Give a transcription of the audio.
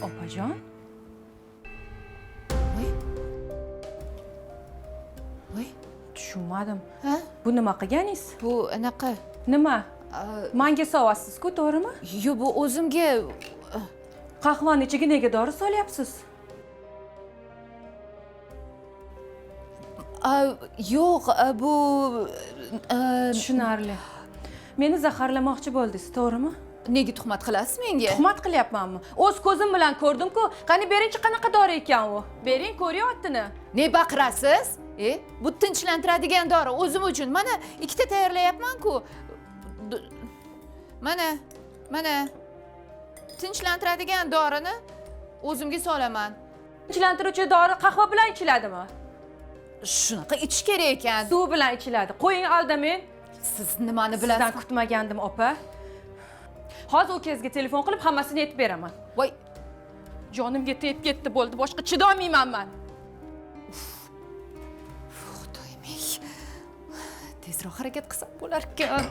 Opajon? Voy. Tushunmadim. Ha? Bu nima qilganingiz? Bu anaqa. Nima? Menga so'rayapsiz-ku, to'g'rimi? Yo, bu o'zimga Qahvani ichiga nega dori solyapsiz? yo'q, bu Tushunarli. Meni zaharlamoqchi bo'ldingiz, to'g'rimi? nega tuhmat qilasiz menga? Tuhmat qilyapmanmi? O'z ko'zim bilan ko'rdim-ku. Qani beringchi qanaqa dori ekan u? Bering, ko'ryaptini. Ne baqirasiz? Bu tinchlantiradigan dori o'zim uchun. Mana ikkita tayyorlayapman-ku. Mana tinchlantiradigan dorini o'zimga solaman. Tinchlantiruvchi dori qahva bilan ichiladimi? Shunaqa ichish kerak ekan. Suv bilan ichiladi. Qo'ying aldamang. Siz nimani Sizdan bilasiz? kutmagandim, opa. Hozir ukangizga telefon qilib hammasini aytib beraman. Voy, Jonimga tegib ketdi bo'ldi, boshqa chidolmayman men. Xudoyim. Tezroq harakat qilsam bo'lar ekan.